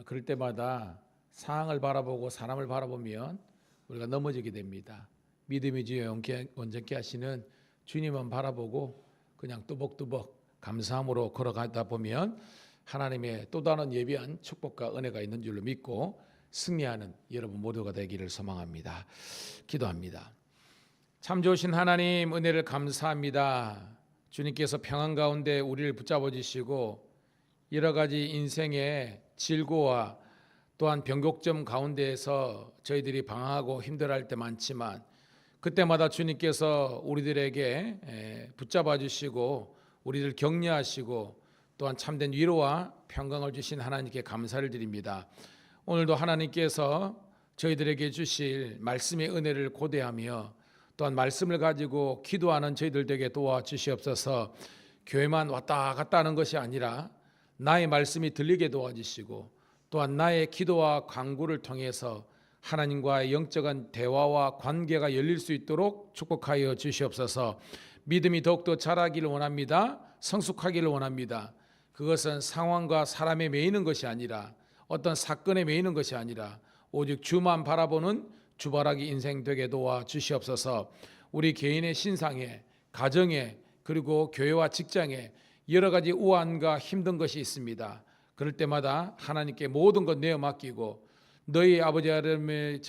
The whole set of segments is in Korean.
그럴 때마다 상황을 바라보고 사람을 바라보면 우리가 넘어지게 됩니다. 믿음이 주여 온전케 하시는 주님만 바라보고 그냥 뚜벅뚜벅 감사함으로 걸어가다 보면 하나님의 또 다른 예비한 축복과 은혜가 있는 줄로 믿고 승리하는 여러분 모두가 되기를 소망합니다. 기도합니다. 참 좋으신 하나님, 은혜를 감사합니다. 주님께서 평안 가운데 우리를 붙잡아 주시고 여러 가지 인생의 질고와 또한 변곡점 가운데에서 저희들이 방황하고 힘들어할 때 많지만 그때마다 주님께서 우리들에게 붙잡아 주시고 우리를 격려하시고 또한 참된 위로와 평강을 주신 하나님께 감사를 드립니다. 오늘도 하나님께서 저희들에게 주실 말씀의 은혜를 고대하며 또한 말씀을 가지고 기도하는 저희들 되게 도와주시옵소서. 교회만 왔다 갔다 하는 것이 아니라 나의 말씀이 들리게 도와주시고 또한 나의 기도와 간구를 통해서 하나님과의 영적인 대화와 관계가 열릴 수 있도록 축복하여 주시옵소서. 믿음이 더욱더 자라기를 원합니다. 성숙하기를 원합니다. 그것은 상황과 사람에 매이는 것이 아니라 어떤 사건에 매이는 것이 아니라 오직 주만 바라보는 주바라기 인생 되게 도와 주시옵소서. 우리 개인의 신상에, 가정에, 그리고 교회와 직장에 여러 가지 우환과 힘든 것이 있습니다. 그럴 때마다 하나님께 모든 것 내어 맡기고 너희 아버지 하나님의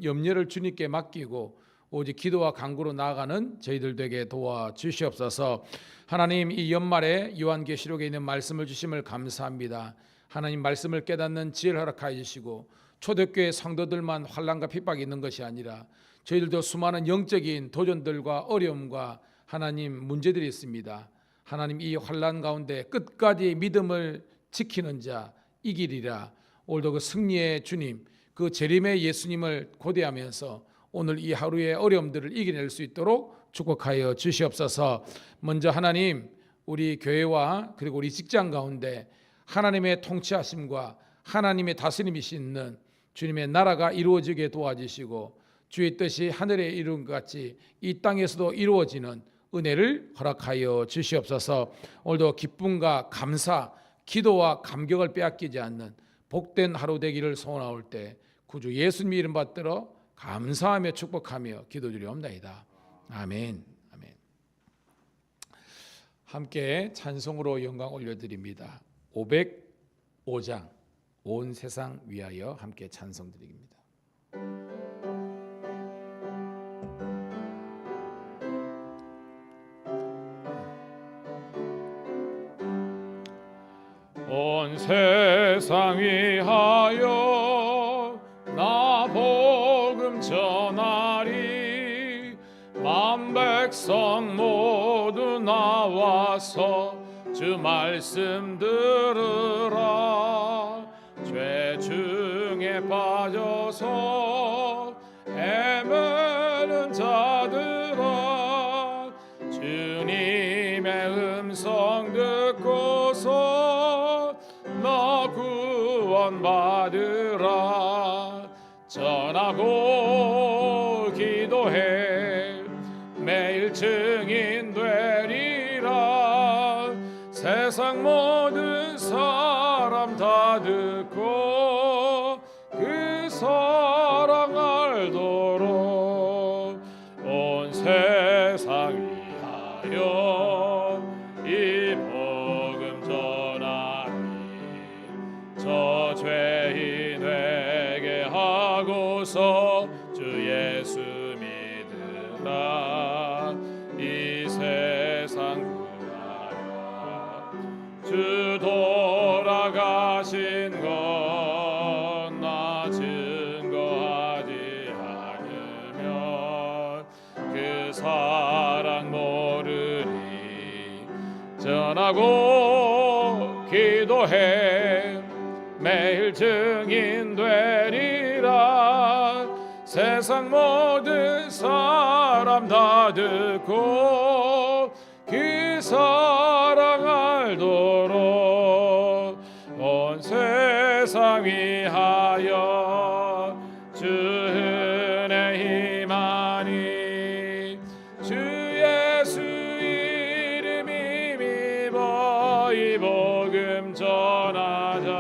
염려를 주님께 맡기고 오직 기도와 간구로 나아가는 저희들 되게 도와 주시옵소서. 하나님, 이 연말에 요한계시록에 있는 말씀을 주심을 감사합니다. 하나님 말씀을 깨닫는 지혜를 허락하여 주시고 초대교회 성도들만 환난과 핍박이 있는 것이 아니라 저희들도 수많은 영적인 도전들과 어려움과 하나님 문제들이 있습니다. 하나님, 이 환난 가운데 끝까지 믿음을 지키는 자 이기리라. 오늘도 그 승리의 주님, 그 재림의 예수님을 고대하면서 오늘 이 하루의 어려움들을 이겨낼 수 있도록 축복하여 주시옵소서. 먼저 하나님, 우리 교회와 그리고 우리 직장 가운데 하나님의 통치하심과 하나님의 다스림이시는 주님의 나라가 이루어지게 도와주시고 주의 뜻이 하늘에 이룬 것 같이 이 땅에서도 이루어지는 은혜를 허락하여 주시옵소서. 오늘도 기쁨과 감사, 기도와 감격을 빼앗기지 않는 복된 하루 되기를 소원하올 때 구주 예수님 이름 받들어 감사하며 축복하며 기도드리옵나이다. 아멘. 아멘. 함께 찬송으로 영광 올려드립니다. 505장 온 세상 위하여 함께 찬송드립니다. 온 세상 위하여 나 복음 전하리. 만 백성 모두 나와서 주 말씀 들으라. 죄 중에 빠져서 헤매는 자들아, 주님의 음성 듣고서 너 구원받으라. 전하고 기도해 매일 증인 되리라. 세상 모든 사람 다 듣고 그 사랑 알도록 온 세상 위하여 이 복음 전하리. 저 죄인 되게 하고서 주 예수 믿으라. 이 세상 구하여 주 돌아가신 것 나 증거하지 않으면 그 사랑 모르리. 전하고 기도해 매일 증인 되리라. 세상 모든 사람 다 듣고 그 사랑 알도록 온 세상 위하여 주 은혜 힘하니. 주 예수 이름 힘입어 이 복음 전하자.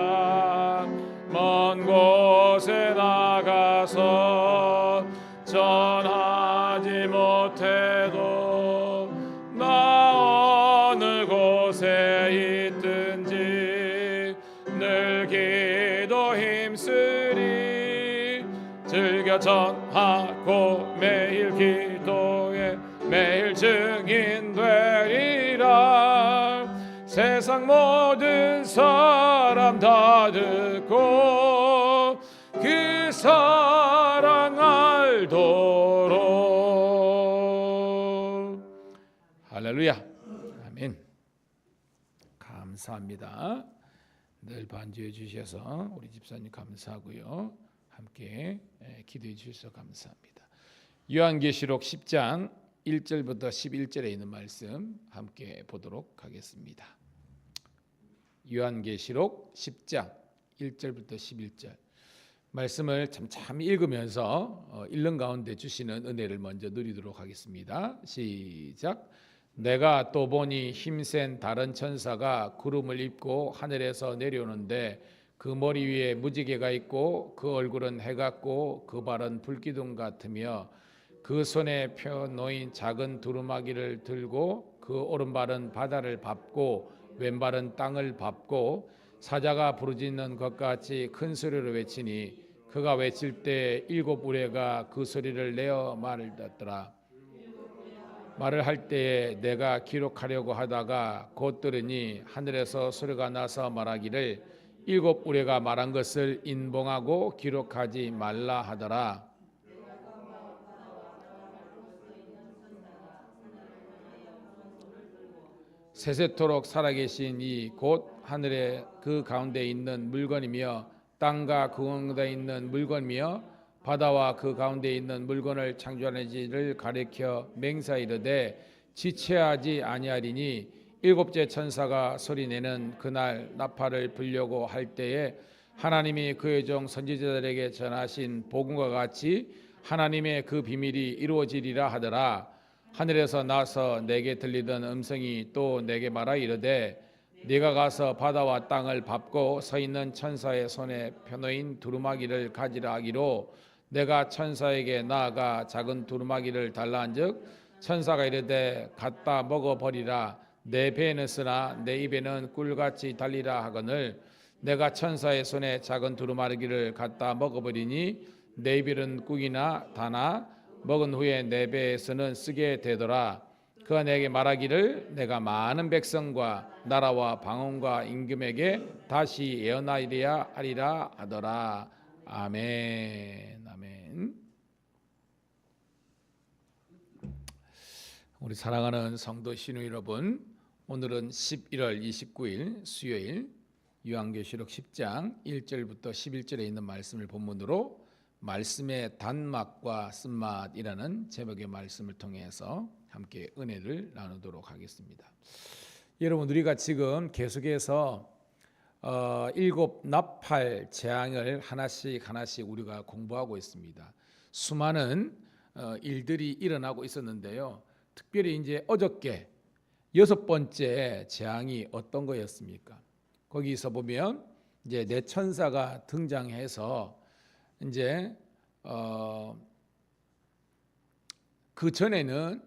먼 곳에 나가서 전하지 못해도 나 어느 곳에 있든지 늘 기도 힘쓰리 즐겨 전하고 매일 기도에 매일 증인 되리라 세상 모든 사람 다 듣고 그 사랑 알도록. 할렐루야. 아멘. 감사합니다. 늘 반주해 주셔서 우리 집사님 감사하고요. 함께 기도해 주셔서 감사합니다. 요한계시록 10장 1절부터 11절에 있는 말씀 함께 보도록 하겠습니다. 요한계시록 10장 1절부터 11절 말씀을 참참 읽으면서 읽는 가운데 주시는 은혜를 먼저 누리도록 하겠습니다. 시작. 내가 또 보니 힘센 다른 천사가 구름을 입고 하늘에서 내려오는데 그 머리 위에 무지개가 있고 그 얼굴은 해 같고 그 발은 불기둥 같으며 그 손에 펴 놓인 작은 두루마기를 들고 그 오른발은 바다를 밟고 왼발은 땅을 밟고 사자가 부르짖는 것 같이 큰 소리로 외치니 그가 외칠 때 일곱 우레가 그 소리를 내어 말을 듣더라. 말을 할 때에 내가 기록하려고 하다가 곧 들으니 하늘에서 소리가 나서 말하기를 일곱 우레가 말한 것을 인봉하고 기록하지 말라 하더라. 세세토록 살아계신 이 곧 하늘의 그 가운데 있는 물건이며 땅과 그 가운데 있는 물건이며 바다와 그 가운데 있는 물건을 창조하는지를 가리켜 맹세하이르되 지체하지 아니하리니 일곱째 천사가 소리내는 그날 나팔을 불려고 할 때에 하나님이 그의 종 선지자들에게 전하신 복음과 같이 하나님의 그 비밀이 이루어지리라 하더라. 하늘에서 나서 내게 들리던 음성이 또 내게 말하 이르되 네가 가서 바다와 땅을 밟고 서 있는 천사의 손에 펴놓인 두루마기를 가지라 하기로 내가 천사에게 나아가 작은 두루마기를 달라한즉 천사가 이르되 갖다 먹어버리라. 내 배에는 쓰나 내 입에는 꿀같이 달리라 하거늘 내가 천사의 손에 작은 두루마기를 갖다 먹어버리니 내 입에는 꿀이나 다나 먹은 후에 내 배에서는 쓰게 되더라. 그가 내게 말하기를 내가 많은 백성과 나라와 방언과 임금에게 다시 예언하리라 하리라 하더라. 아멘. 아멘. 우리 사랑하는 성도 신우 여러분, 오늘은 11월 29일 수요일 요한계시록 10장 1절부터 11절에 있는 말씀을 본문으로 말씀의 단맛과 쓴맛이라는 제목의 말씀을 통해서 함께 은혜를 나누도록 하겠습니다. 여러분, 우리가 지금 계속해서 일곱 나팔 재앙을 하나씩 우리가 공부하고 있습니다. 수많은 일들이 일어나고 있었는데요. 특별히 이제 어저께 여섯 번째 재앙이 어떤 거였습니까? 거기서 보면 이제 네 천사가 등장해서 이제 그 전에는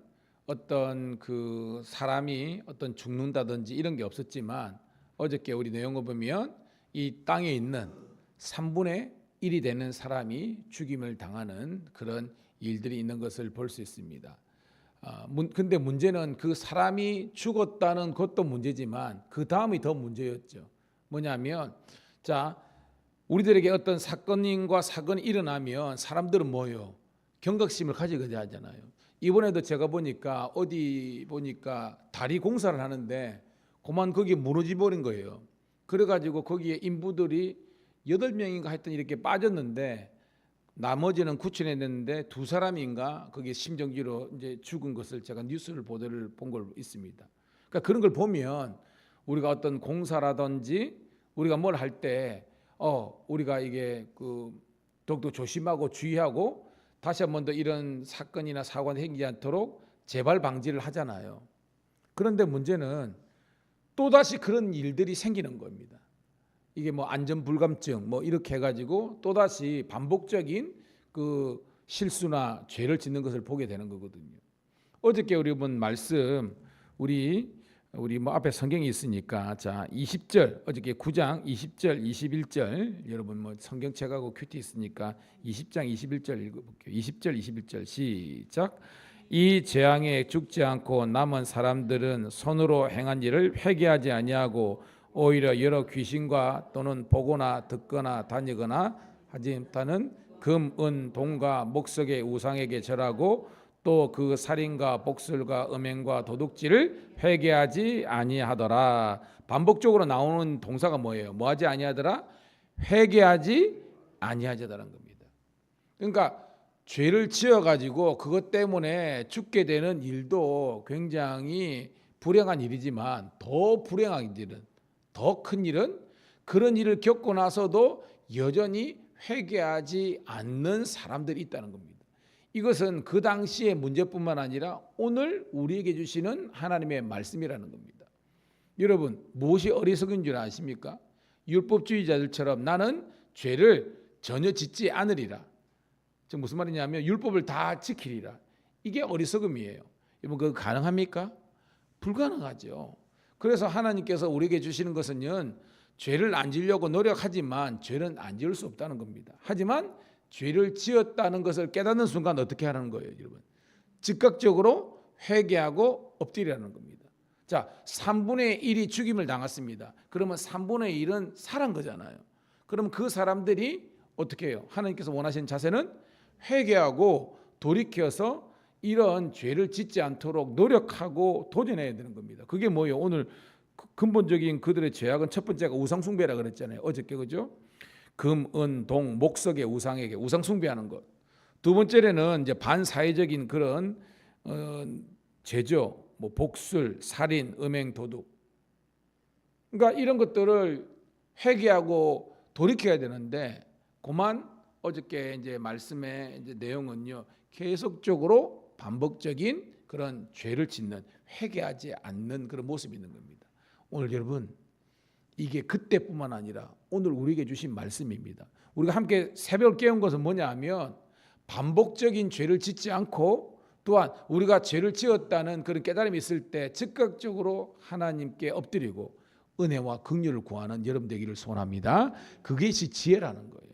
어떤 그 사람이 어떤 죽는다든지 이런 게 없었지만 어저께 우리 내용을 보면 이 땅에 있는 3분의 1이 되는 사람이 죽임을 당하는 그런 일들이 있는 것을 볼 수 있습니다. 근데 문제는 그 사람이 죽었다는 것도 문제지만 그 다음이 더 문제였죠. 뭐냐면 자, 우리들에게 어떤 사건과 사건이 일어나면 사람들은 뭐요? 경각심을 가지게 하잖아요. 이번에도 제가 보니까 어디 보니까 다리 공사를 하는데 그만 거기 무너져 버린 거예요. 그래가지고 거기에 인부들이 8명인가 하여튼 이렇게 빠졌는데 나머지는 구출해냈는데 2사람인가 거기 심정지로 이제 죽은 것을 제가 뉴스를 보도를 본 걸 있습니다. 그러니까 그런 걸 보면 우리가 어떤 공사라든지 우리가 뭘 할 때 우리가 이게 그 더욱더 조심하고 주의하고 다시 한 번 더 이런 사건이나 사고가 생기지 않도록 재발 방지를 하잖아요. 그런데 문제는 또다시 그런 일들이 생기는 겁니다. 이게 뭐 안전 불감증 뭐 이렇게 해가지고 또 다시 반복적인 그 실수나 죄를 짓는 것을 보게 되는 거거든요. 어저께 우리 본 말씀 우리 뭐 앞에 성경이 있으니까 자 20절 어저께 9장 20절 21절 여러분 뭐 성경책하고 큐티 있으니까 20장 21절 읽어볼게요. 20절 21절 시작. 이 재앙에 죽지 않고 남은 사람들은 손으로 행한 일을 회개하지 아니하고 오히려 여러 귀신과 또는 보거나 듣거나 다니거나 하지 못하는 금, 은, 동과 목석의 우상에게 절하고 또 그 살인과 복술과 음행과 도둑질을 회개하지 아니하더라. 반복적으로 나오는 동사가 뭐예요? 뭐하지 아니하더라? 회개하지 아니하더라는 겁니다. 그러니까 죄를 지어가지고 그것 때문에 죽게 되는 일도 굉장히 불행한 일이지만 더 불행한 일은 더 큰 일은 그런 일을 겪고 나서도 여전히 회개하지 않는 사람들이 있다는 겁니다. 이것은 그 당시의 문제뿐만 아니라 오늘 우리에게 주시는 하나님의 말씀이라는 겁니다. 여러분 무엇이 어리석은 줄 아십니까? 율법주의자들처럼 나는 죄를 전혀 짓지 않으리라. 지금 무슨 말이냐면 율법을 다 지키리라. 이게 어리석음이에요. 여러분 그거 가능합니까? 불가능하죠. 그래서 하나님께서 우리에게 주시는 것은요, 죄를 안 지으려고 노력하지만 죄는 안 지을 수 없다는 겁니다. 하지만 죄를 지었다는 것을 깨닫는 순간 어떻게 하는 거예요, 여러분? 즉각적으로 회개하고 엎드리라는 겁니다. 자, 3분의 1이 죽임을 당했습니다. 그러면 3분의 1은 살한 거잖아요. 그럼 그 사람들이 어떻게 해요? 하나님께서 원하시는 자세는 회개하고 돌이켜서 이런 죄를 짓지 않도록 노력하고 도전해야 되는 겁니다. 그게 뭐예요? 오늘 근본적인 그들의 죄악은 첫 번째가 우상숭배라 그랬잖아요. 어저께 그죠? 금, 은, 동, 목석의 우상에게 우상숭배하는 것. 두 번째는 이제 반사회적인 그런 죄죠. 뭐 복술, 살인, 음행, 도둑. 그러니까 이런 것들을 회개하고 돌이켜야 되는데 그만 어저께 이제 말씀의 이제 내용은요. 계속적으로 반복적인 그런 죄를 짓는 회개하지 않는 그런 모습이 있는 겁니다. 오늘 여러분 이게 그때뿐만 아니라 오늘 우리에게 주신 말씀입니다. 우리가 함께 새벽 깨운 것은 뭐냐 하면 반복적인 죄를 짓지 않고 또한 우리가 죄를 지었다는 그런 깨달음이 있을 때 즉각적으로 하나님께 엎드리고 은혜와 긍휼을 구하는 여러분 되기를 소원합니다. 그것이 지혜라는 거예요.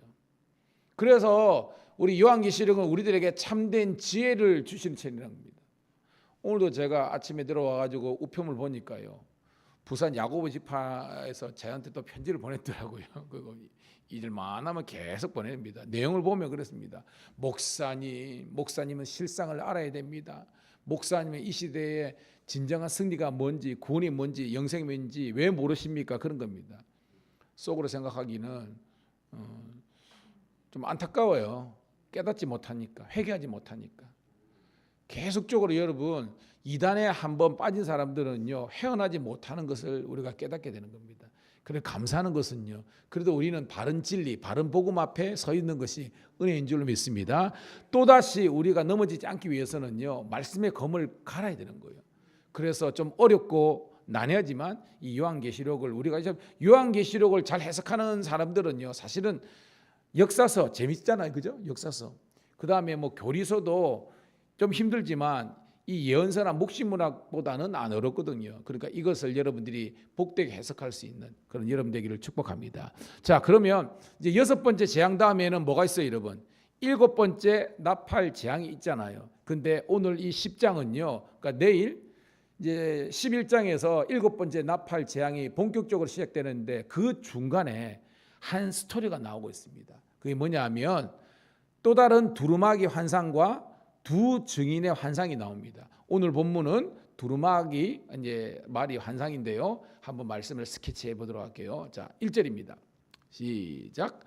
그래서 우리 요한계시록은 우리들에게 참된 지혜를 주시는 책이라는 겁니다. 오늘도 제가 아침에 들어와가지고 우편을 보니까요. 부산 야고보 지파에서 저한테 또 편지를 보냈더라고요. 그거 일만 하면 계속 보냅니다. 내용을 보면 그렇습니다. 목사님은 실상을 알아야 됩니다. 목사님은 이 시대에 진정한 승리가 뭔지, 구원이 뭔지, 영생이 뭔지 왜 모르십니까? 그런 겁니다. 속으로 생각하기는 좀 안타까워요. 깨닫지 못하니까, 회개하지 못하니까. 계속적으로 여러분 이단에 한번 빠진 사람들은요 헤어나지 못하는 것을 우리가 깨닫게 되는 겁니다. 그래 감사하는 것은요 그래도 우리는 바른 진리 바른 복음 앞에 서 있는 것이 은혜인 줄로 믿습니다. 또다시 우리가 넘어지지 않기 위해서는요 말씀의 검을 갈아야 되는 거예요. 그래서 좀 어렵고 난해하지만 이 요한계시록을 우리가 요한계시록을 잘 해석하는 사람들은요 사실은 역사서 재밌잖아요, 그죠? 역사서. 그 다음에 뭐 교리서도 좀 힘들지만 이 예언서나 묵시문학보다는 안 어렵거든요. 그러니까 이것을 여러분들이 복되게 해석할 수 있는 그런 여러분 되기를 축복합니다. 자, 그러면 이제 6번째 재앙 다음에는 뭐가 있어요, 여러분? 7번째 나팔 재앙이 있잖아요. 근데 오늘 이 10장은요. 그러니까 내일 이제 11장에서 7번째 나팔 재앙이 본격적으로 시작되는데 그 중간에 한 스토리가 나오고 있습니다. 그게 뭐냐면 또 다른 두루마기 환상과 두 증인의 환상이 나옵니다. 오늘 본문은 두루마기 이제 말이 환상인데요. 한번 말씀을 스케치해 보도록 할게요. 자, 1절입니다. 시작.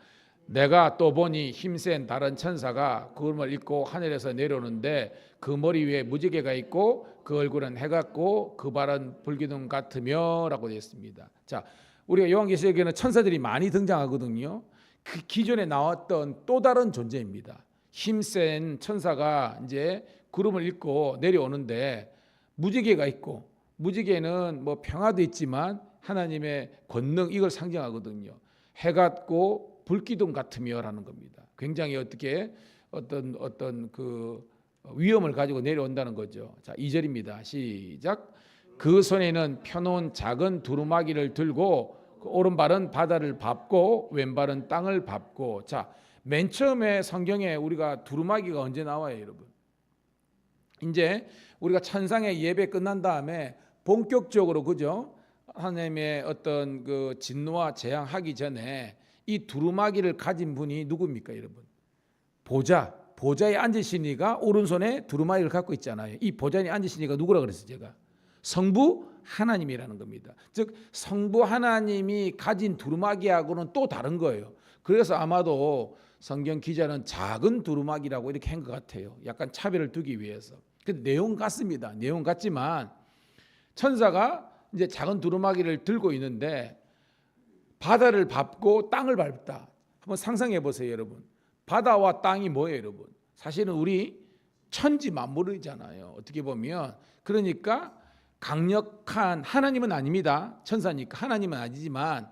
내가 또 보니 힘센 다른 천사가 구름을 입고 하늘에서 내려오는데 그 머리 위에 무지개가 있고 그 얼굴은 해 같고 그 발은 불기둥 같으며 라고 되어 있습니다. 자, 우리가 요한계시록에는 천사들이 많이 등장하거든요. 그 기존에 나왔던 또 다른 존재입니다. 힘센 천사가 이제 구름을 입고 내려오는데 무지개가 있고 무지개는 뭐 평화도 있지만 하나님의 권능 이걸 상징하거든요. 해 같고 불기둥 같으며라는 겁니다. 굉장히 어떻게 어떤 그 위험을 가지고 내려온다는 거죠. 자, 2절입니다. 시작. 그 손에는 펴놓은 작은 두루마기를 들고 그 오른발은 바다를 밟고 왼발은 땅을 밟고. 자, 맨 처음에 성경에 우리가 두루마기가 언제 나와요, 여러분? 이제 우리가 천상의 예배 끝난 다음에 본격적으로, 그죠? 하나님의 어떤 그 진노와 재앙하기 전에 이 두루마기를 가진 분이 누굽니까, 여러분? 보좌에 앉으신 이가 오른손에 두루마기를 갖고 있잖아요. 이 보좌에 앉으신 이가 누구라 그랬어요, 제가? 성부 하나님이라는 겁니다. 즉 성부 하나님이 가진 두루마기하고는 또 다른 거예요. 그래서 아마도 성경 기자는 작은 두루마기라고 이렇게 한 것 같아요. 약간 차별을 두기 위해서. 근데 내용 같습니다. 내용 같지만 천사가 이제 작은 두루마기를 들고 있는데 바다를 밟고 땅을 밟다. 한번 상상해 보세요, 여러분. 바다와 땅이 뭐예요, 여러분? 사실은 우리 천지 만물이잖아요. 어떻게 보면. 그러니까 강력한 하나님은 아닙니다. 천사니까 하나님은 아니지만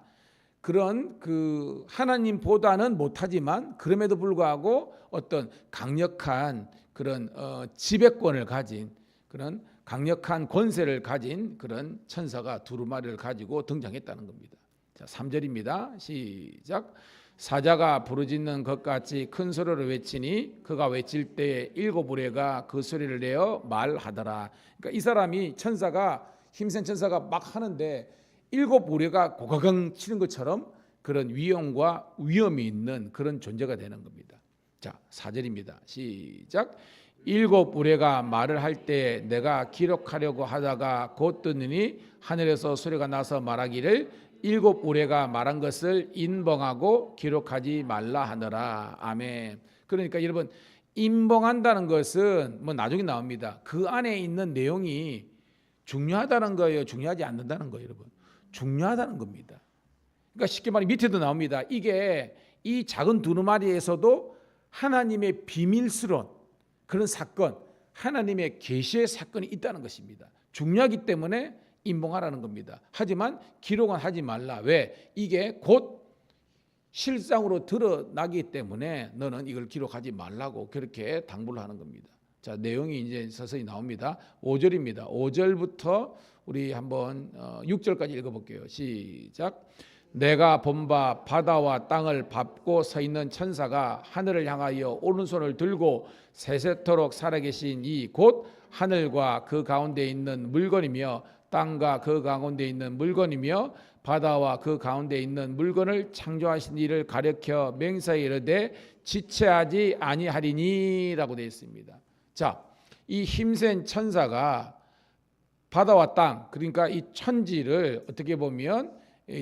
그런 그 하나님보다는 못하지만 그럼에도 불구하고 어떤 강력한 그런 지배권을 가진 그런 강력한 권세를 가진 그런 천사가 두루마리를 가지고 등장했다는 겁니다. 자, 3절입니다. 시작. 사자가 부르짖는 것 같이 큰 소리로 외치니 그가 외칠 때에 7 우레가 그 소리를 내어 말하더라. 그러니까 이 사람이 천사가 힘센 천사가 막 하는데 7 우레가 고가강 치는 것처럼 그런 위험과 위험이 있는 그런 존재가 되는 겁니다. 자, 4절입니다. 시작. 7 우레가 말을 할 때 내가 기록하려고 하다가 곧 듣느니 하늘에서 소리가 나서 말하기를 7 우레가 말한 것을 인봉하고 기록하지 말라 하더라. 아멘. 그러니까 여러분, 인봉한다는 것은 뭐 나중에 나옵니다. 그 안에 있는 내용이 중요하다는 거예요, 중요하지 않는다는 거예요, 여러분? 중요하다는 겁니다. 그러니까 쉽게 말해 밑에도 나옵니다. 이게 이 작은 두루마리에서도 하나님의 비밀스러운 그런 사건, 하나님의 계시의 사건이 있다는 것입니다. 중요하기 때문에 인봉하라는 겁니다. 하지만 기록은 하지 말라. 왜? 이게 곧 실상으로 드러나기 때문에 너는 이걸 기록하지 말라고 그렇게 당부를 하는 겁니다. 자, 내용이 이제 서서히 나옵니다. 5절입니다. 5절부터 우리 한번 6절까지 읽어볼게요. 시작. 내가 본 바 바다와 땅을 밟고 서 있는 천사가 하늘을 향하여 오른손을 들고 세세토록 살아계신 이 곧 하늘과 그 가운데 있는 물건이며 땅과 그 가운데 있는 물건이며 바다와 그 가운데 있는 물건을 창조하신 이를 가리켜 맹세하여 이르되 지체하지 아니하리니라고 되어 있습니다. 자, 이 힘센 천사가 바다와 땅, 그러니까 이 천지를 어떻게 보면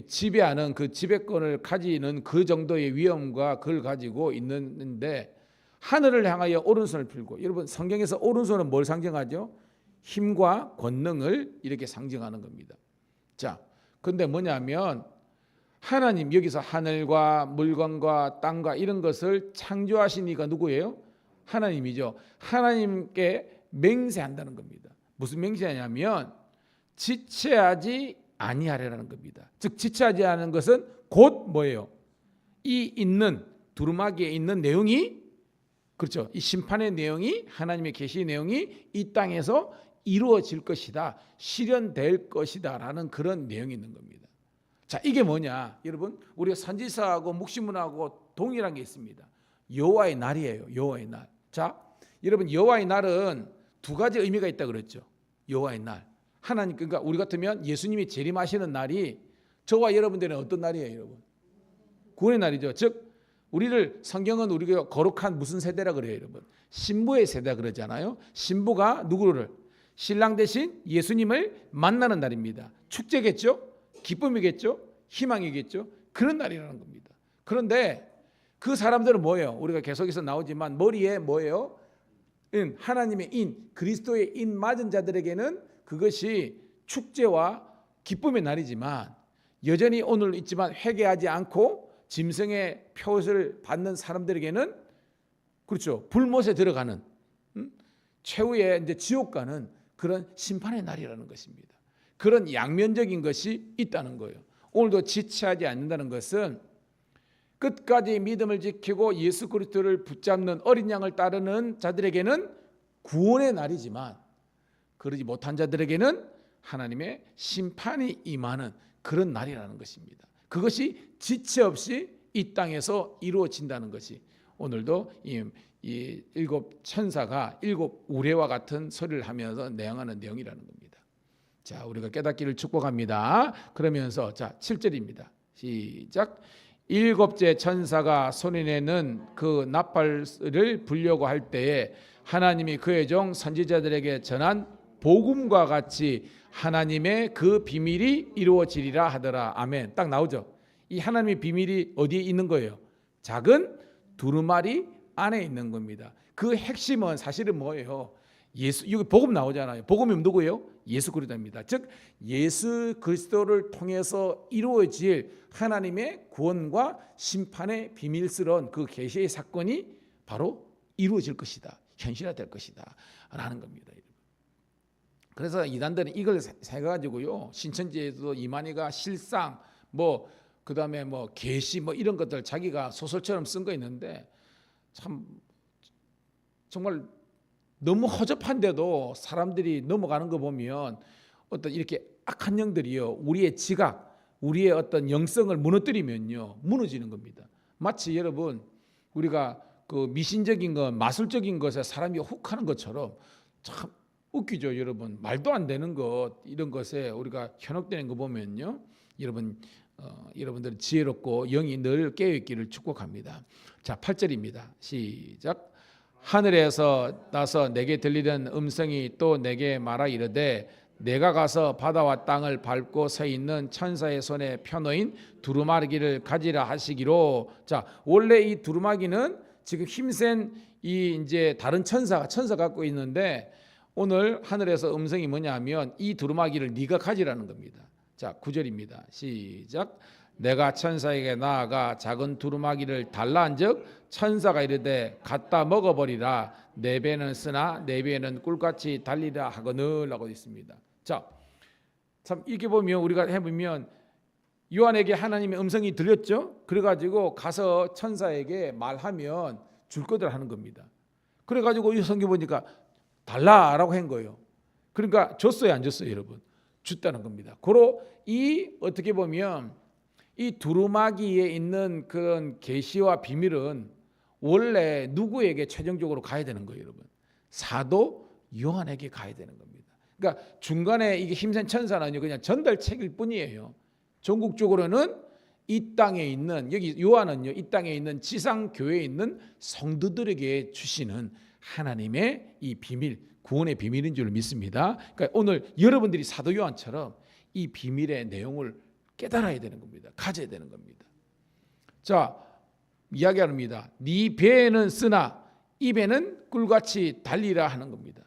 지배하는 그 지배권을 가지는 그 정도의 위험과 그걸 가지고 있는데 하늘을 향하여 오른손을 펴고, 여러분 성경에서 오른손은 뭘 상징하죠? 힘과 권능을 이렇게 상징하는 겁니다. 자, 근데 뭐냐면 하나님, 여기서 하늘과 물건과 땅과 이런 것을 창조하신 이가 누구예요? 하나님이죠. 하나님께 맹세한다는 겁니다. 무슨 맹세하냐면 지체하지 아니하리라는 겁니다. 즉 지체하지 않은 것은 곧 뭐예요? 이 있는 두루마기에 있는 내용이, 그렇죠, 이 심판의 내용이, 하나님의 계시의 내용이 이 땅에서 이루어질 것이다, 실현될 것이다 라는 그런 내용이 있는 겁니다. 자, 이게 뭐냐, 여러분, 우리가 선지서하고 묵시문하고 동일한 게 있습니다. 여호와의 날이에요. 여호와의 날. 자, 여러분, 여호와의 날은 두 가지 의미가 있다 그랬죠. 여호와의 날, 하나님, 그러니까 우리 같으면 예수님이 재림하시는 날이 저와 여러분들은 어떤 날이에요, 여러분? 구원의 날이죠. 즉 우리를, 성경은 우리가 거룩한 무슨 세대라 그래요, 여러분? 신부의 세대라 그러잖아요. 신부가 누구를? 신랑 대신 예수님을 만나는 날입니다. 축제겠죠? 기쁨이겠죠? 희망이겠죠? 그런 날이라는 겁니다. 그런데 그 사람들은 뭐예요? 우리가 계속해서 나오지만 머리에 뭐예요? 하나님의 인, 그리스도의 인 맞은 자들에게는 그것이 축제와 기쁨의 날이지만 여전히 오늘 있지만 회개하지 않고 짐승의 표를 받는 사람들에게는, 그렇죠, 불못에 들어가는 최후의 이제 지옥 가는 그런 심판의 날이라는 것입니다. 그런 양면적인 것이 있다는 거예요. 오늘도 지체하지 않는다는 것은 끝까지 믿음을 지키고 예수 그리스도를 붙잡는 어린 양을 따르는 자들에게는 구원의 날이지만 그러지 못한 자들에게는 하나님의 심판이 임하는 그런 날이라는 것입니다. 그것이 지체 없이 이 땅에서 이루어진다는 것이 오늘도 이 일곱 천사가 일곱 우레와 같은 소리를 하면서 내용하는 내용이라는 겁니다. 자, 우리가 깨닫기를 축복합니다. 그러면서 자, 7절입니다. 시작. 일곱째 천사가 소리내는 그 나팔을 불려고 할 때에 하나님이 그의 종 선지자들에게 전한 복음과 같이 하나님의 그 비밀이 이루어지리라 하더라. 아멘. 딱 나오죠. 이 하나님의 비밀이 어디에 있는 거예요? 작은 두루마리 안에 있는 겁니다. 그 핵심은 사실은 뭐예요? 예수, 여기 복음 나오잖아요. 복음이 누구예요? 예수 그리스도입니다. 즉 예수 그리스도를 통해서 이루어질 하나님의 구원과 심판의 비밀스러운 그 계시의 사건이 바로 이루어질 것이다. 현실화될 것이다. 라는 겁니다. 그래서 이단들은 이걸 세가지고요. 신천지에도 이만희가 실상 뭐 그다음에 뭐 계시 뭐 이런 것들 자기가 소설처럼 쓴 거 있는데 참 정말 너무 허접한데도 사람들이 넘어가는 거 보면 어떤 이렇게 악한 영들이요 우리의 지각, 우리의 어떤 영성을 무너뜨리면요 무너지는 겁니다. 마치 여러분 우리가 그 미신적인 것, 마술적인 것에 사람이 혹하는 것처럼 참 웃기죠, 여러분. 말도 안 되는 것 이런 것에 우리가 현혹되는 거 보면요, 여러분들은 지혜롭고 영이 늘 깨어 있기를 축복합니다. 자, 8절입니다. 시작. 하늘에서 나서 내게 들리는 음성이 또 내게 말하 이르되 내가 가서 바다와 땅을 밟고 서 있는 천사의 손에 펴놓인 두루마기를 가지라 하시기로. 자, 원래 이 두루마기는 지금 힘센 이 이제 다른 천사 갖고 있는데 오늘 하늘에서 음성이 뭐냐면 이 두루마기를 네가 가지라는 겁니다. 자, 9절입니다. 시작. 내가 천사에게 나아가 작은 두루마기를 달라 한즉 천사가 이르되 갖다 먹어버리라. 내 배는 쓰나 내 배는 꿀같이 달리라 하거늘 라고 있습니다. 자, 참 이렇게 보면 우리가 해보면 요한에게 하나님의 음성이 들렸죠. 그래가지고 가서 천사에게 말하면 줄 거들 하는 겁니다. 그래가지고 이 성경 보니까 달라라고 한 거예요. 그러니까 줬어요, 안 줬어요, 여러분? 줬다는 겁니다. 고로 이 어떻게 보면 이 두루마기에 있는 그런 계시와 비밀은 원래 누구에게 최종적으로 가야 되는 거예요, 여러분? 사도 요한에게 가야 되는 겁니다. 그러니까 중간에 이게 힘센 천사는 그냥 전달책일 뿐이에요. 전국적으로는 이 땅에 있는 여기 요한은요, 이 땅에 있는 지상 교회에 있는 성도들에게 주시는 하나님의 이 비밀, 구원의 비밀인 줄 믿습니다. 그러니까 오늘 여러분들이 사도 요한처럼 이 비밀의 내용을 깨달아야 되는 겁니다. 가져야 되는 겁니다. 자, 이야기합니다. 네 배에는 쓰나 이 배는 꿀같이 달리라 하는 겁니다.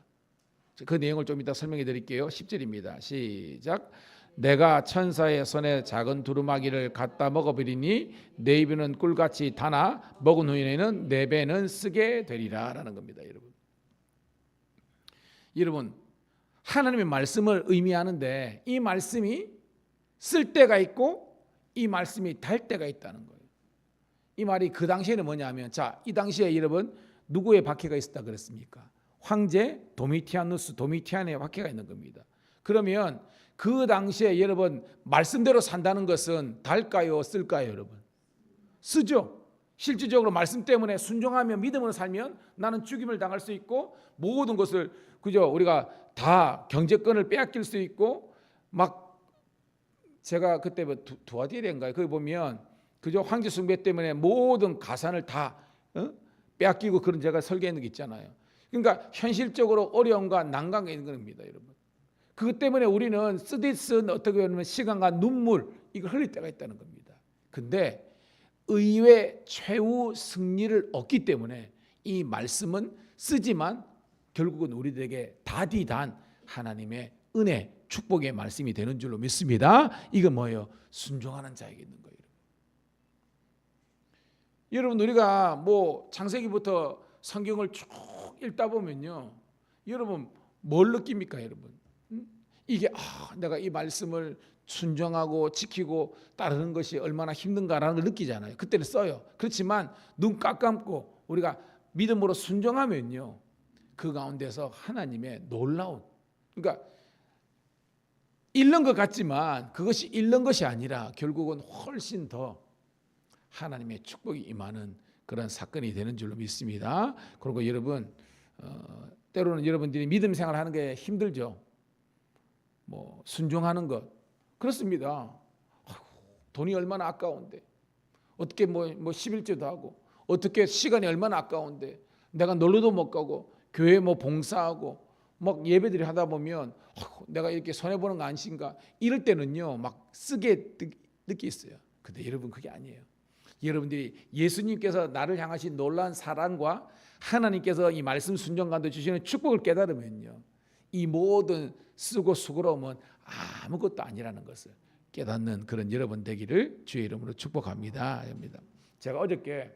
그 내용을 좀 이따 설명해 드릴게요. 10절입니다. 시작. 내가 천사의 손에 작은 두루마기를 갖다 먹어버리니 내 입에는 꿀같이 다나 먹은 후에는 내 배는 쓰게 되리라 라는 겁니다. 여러분 하나님의 말씀을 의미하는데 이 말씀이 쓸 때가 있고 이 말씀이 달 때가 있다는 거예요. 이 말이 그 당시에는 뭐냐면, 자, 이 당시에 여러분 누구의 박해가 있었다 그랬습니까? 황제 도미티안의 박해가 있는 겁니다. 그러면 그 당시에 여러분 말씀대로 산다는 것은 달까요, 쓸까요, 여러분? 쓰죠. 실질적으로 말씀 때문에 순종하며 믿음으로 살면 나는 죽임을 당할 수 있고 모든 것을 그죠, 우리가 다 경제권을 빼앗길 수 있고 막 제가 그때 뭐 두아디에인가요? 거기 보면 그죠, 황제 숭배 때문에 모든 가산을 다 빼앗기고 그런 제가 설계했는 게 있잖아요. 그러니까 현실적으로 어려움과 난관이 있는 겁니다, 여러분. 그것 때문에 우리는 쓰듯 어떻게 보면 시간과 눈물 이걸 흘릴 때가 있다는 겁니다. 근데 의외 최후 승리를 얻기 때문에 이 말씀은 쓰지만 결국은 우리들에게 다디단 하나님의 은혜, 축복의 말씀이 되는 줄로 믿습니다. 이건 뭐예요? 순종하는 자에게 있는 거예요. 여러분 우리가 뭐 창세기부터 성경을 쭉 읽다 보면요, 여러분 뭘 느낍니까, 여러분? 이게 내가 이 말씀을 순종하고 지키고 따르는 것이 얼마나 힘든가라는 걸 느끼잖아요. 그때는 써요. 그렇지만 눈 깜깜고 우리가 믿음으로 순종하면요, 그 가운데서 하나님의 놀라운, 그러니까 잃는 것 같지만 그것이 잃는 것이 아니라 결국은 훨씬 더 하나님의 축복이 임하는 그런 사건이 되는 줄로 믿습니다. 그리고 여러분, 때로는 여러분들이 믿음 생활하는 게 힘들죠. 뭐 순종하는 것 그렇습니다. 돈이 얼마나 아까운데, 어떻게 뭐 11조도 하고, 어떻게 시간이 얼마나 아까운데 내가 놀러도 못 가고 교회 뭐 봉사하고 막 예배들이 하다 보면 내가 이렇게 손해 보는 거 아닌가, 이럴 때는요 막 쓰게 느끼겠어요. 근데 여러분, 그게 아니에요. 여러분들이 예수님께서 나를 향하신 놀라운 사랑과 하나님께서 이 말씀 순종 가운데 주시는 축복을 깨달으면요, 이 모든 쓰고 수고로움은 아무것도 아니라는 것을 깨닫는 그런 여러분 되기를 주의 이름으로 축복합니다. 제가 어저께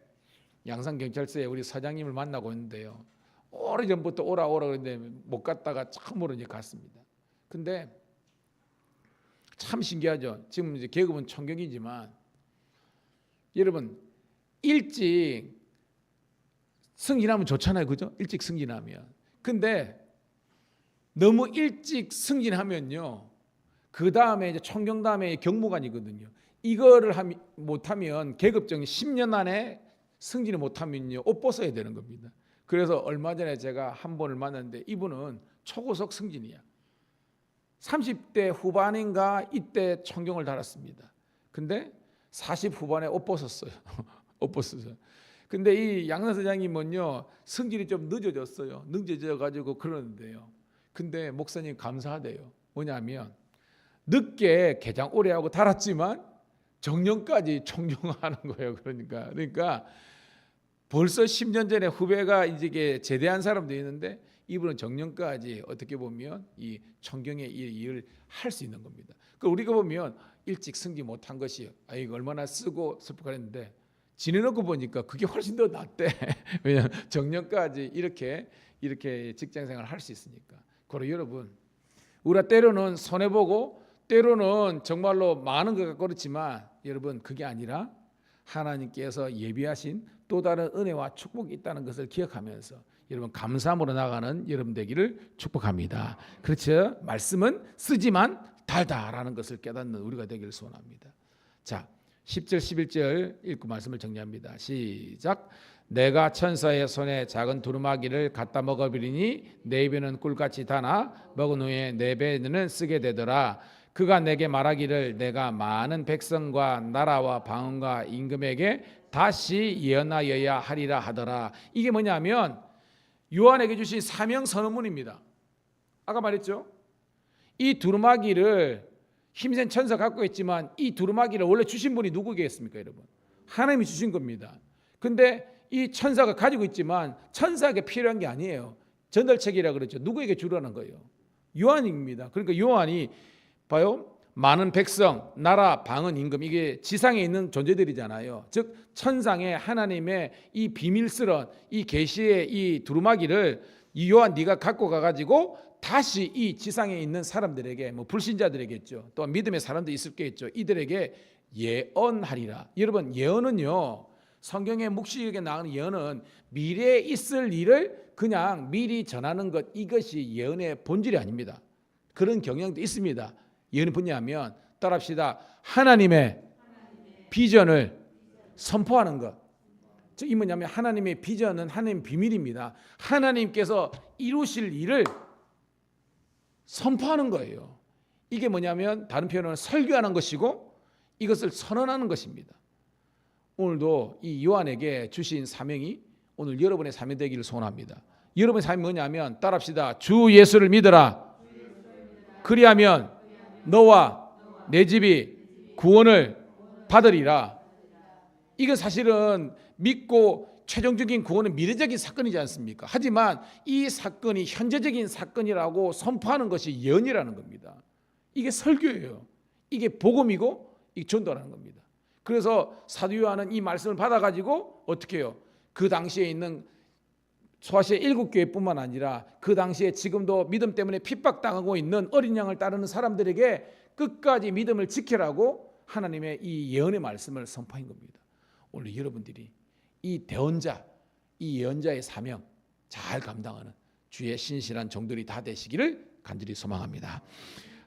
양산경찰서에 우리 사장님을 만나고 있는데요, 오래전부터 오라 그랬는데 못 갔다가 처음으로 이제 갔습니다. 근데 참 신기하죠. 지금 이제 계급은 총경이지만 여러분, 일찍 승진하면 좋잖아요, 그죠? 일찍 승진하면. 근데 너무 일찍 승진하면요, 그 다음에 이제 총경 다음에 경무관이거든요. 이거를 못하면 계급정이 10년 안에 승진을 못하면요 옷 벗어야 되는 겁니다. 그래서 얼마 전에 제가 한 분을 만났는데 이분은 초고속 승진이야. 30대 후반인가 이때 총경을 달았습니다. 근데 40 후반에 옷 벗었어요. 옷 벗었어요. 근데 이 양산 사장님은요 승진이 좀 늦어졌어요. 늦어져 가지고 그러는데요. 근데 목사님 감사하대요. 뭐냐면 늦게 개장 오래 하고 달았지만 정년까지 총경하는 거예요. 그러니까 벌써 10년 전에 후배가 이제 제대한 사람도 있는데 이분은 정년까지 어떻게 보면 이 총경의 일을 할 수 있는 겁니다. 그 우리가 보면 일찍 승진 못한 것이 이거 얼마나 쓰고 슬프겠는데 지내놓고 보니까 그게 훨씬 더 낫대. 왜냐하면 정년까지 이렇게 직장생활을 할 수 있으니까. 그리고 여러분, 우리가 때로는 손해보고 때로는 정말로 많은 것 같고 그렇지만 여러분, 그게 아니라 하나님께서 예비하신 또 다른 은혜와 축복이 있다는 것을 기억하면서 여러분 감사함으로 나가는 여러분 되기를 축복합니다. 그렇죠? 말씀은 쓰지만 달다라는 것을 깨닫는 우리가 되기를 소원합니다. 자, 10절 11절 읽고 말씀을 정리합니다. 시작. 내가 천사의 손에 작은 두루마기를 갖다 먹어버리니 내 입에는 꿀같이 다나 먹은 후에 내 배에는 쓰게 되더라. 그가 내게 말하기를 내가 많은 백성과 나라와 방언과 임금에게 다시 예언하여야 하리라 하더라. 이게 뭐냐면 요한에게 주신 사명 선언문입니다. 아까 말했죠. 이 두루마기를 힘센 천사 갖고 있지만 이 두루마기를 원래 주신 분이 누구겠습니까, 여러분? 하나님이 주신 겁니다. 근데 이 천사가 가지고 있지만 천사에게 필요한 게 아니에요. 전달책이라 그랬죠. 누구에게 주라는 거예요? 요한입니다. 그러니까 요한이 봐요. 많은 백성, 나라, 방언, 임금, 이게 지상에 있는 존재들이잖아요. 즉 천상의 하나님의 이 비밀스러운 이 계시의 이 두루마기를 이 요한 네가 갖고 가가지고 다시 이 지상에 있는 사람들에게, 뭐 불신자들에게죠, 또 믿음의 사람도 있을겠죠, 이들에게 예언하리라. 여러분, 예언은요, 성경의 묵시에게 나오는 예언은 미래에 있을 일을 그냥 미리 전하는 것, 이것이 예언의 본질이 아닙니다. 그런 경향도 있습니다. 예언이 뭐냐면 따라합시다. 하나님의 비전을 선포하는 것. 이 뭐냐면 하나님의 비전은 하나님의 비밀입니다. 하나님께서 이루실 일을 선포하는 거예요. 이게 뭐냐면 다른 표현은 설교하는 것이고 이것을 선언하는 것입니다. 오늘도 이 요한에게 주신 사명이 오늘 여러분의 사명 되기를 소원합니다. 여러분의 사명이 뭐냐면 따라합시다. 주 예수를 믿어라. 그리하면 너와 내 집이 구원을 받으리라. 이건 사실은 믿고 최종적인 구원은 미래적인 사건이지 않습니까? 하지만 이 사건이 현재적인 사건이라고 선포하는 것이 예언이라는 겁니다. 이게 설교예요. 이게 복음이고 이게 전도라는 겁니다. 그래서 사도 요한은 이 말씀을 받아가지고 어떻게 해요? 그 당시에 있는 소아시아 7교회뿐만 아니라 그 당시에 지금도 믿음 때문에 핍박당하고 있는 어린 양을 따르는 사람들에게 끝까지 믿음을 지키라고 하나님의 이 예언의 말씀을 선포한 겁니다. 오늘 여러분들이 이 대언자, 이 예언자의 사명 잘 감당하는 주의 신실한 종들이 다 되시기를 간절히 소망합니다.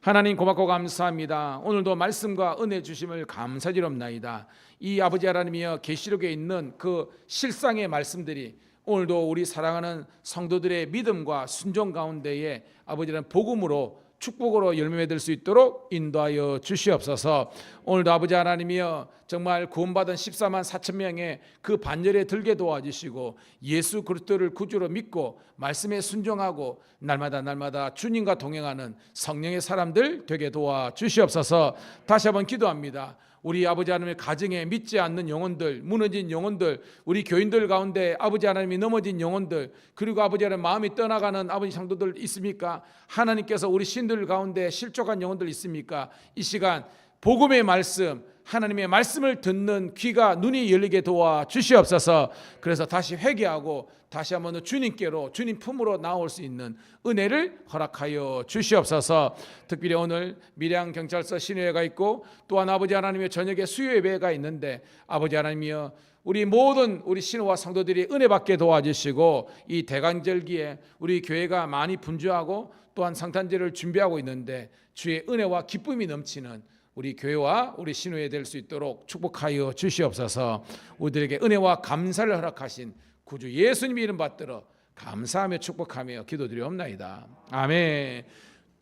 하나님 고맙고 감사합니다. 오늘도 말씀과 은혜 주심을 감사드립니다. 이 아버지 하나님이여 계시록에 있는 그 실상의 말씀들이 오늘도 우리 사랑하는 성도들의 믿음과 순종 가운데에 아버지는 복음으로 축복으로 열매 맺을 수 있도록 인도하여 주시옵소서. 오늘도 아버지 하나님이여 정말 구원받은 14만 4천 명의 그 반열에 들게 도와주시고 예수 그리스도를 구주로 믿고 말씀에 순종하고 날마다 주님과 동행하는 성령의 사람들 되게 도와주시옵소서. 다시 한번 기도합니다. 우리 아버지 하나님의 가정에 믿지 않는 영혼들, 무너진 영혼들, 우리 교인들 가운데 아버지 하나님이 넘어진 영혼들, 그리고 아버지 하나님 마음이 떠나가는 아버지 성도들 있습니까? 하나님께서 우리 신들 가운데 실족한 영혼들 있습니까? 이 시간 복음의 말씀, 하나님의 말씀을 듣는 귀가 눈이 열리게 도와 주시옵소서. 그래서 다시 회개하고 다시 한번 주님께로 주님 품으로 나올 수 있는 은혜를 허락하여 주시옵소서. 특별히 오늘 밀양 경찰서 신회가 있고 또한 아버지 하나님의 저녁에 수요 예배가 있는데 아버지 하나님이여 우리 모든 우리 신호와 성도들이 은혜 받게 도와주시고 이 대간절기에 우리 교회가 많이 분주하고 또한 성탄절을 준비하고 있는데 주의 은혜와 기쁨이 넘치는 우리 교회와 우리 신호에 될 수 있도록 축복하여 주시옵소서. 우리들에게 은혜와 감사를 허락하신 구주 예수님 이름 받들어 감사하며 축복하며 기도드리옵나이다. 아멘.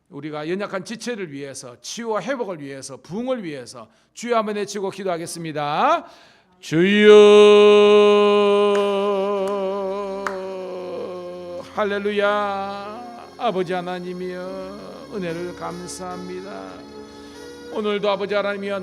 우리가 연약한 지체를 위해서 치유와 회복을 위해서 부흥을 위해서 주여 한번 외치고 기도하겠습니다. 주여 할렐루야. 아버지 하나님이여 은혜를 감사합니다. 오늘도 아버지 하나님이여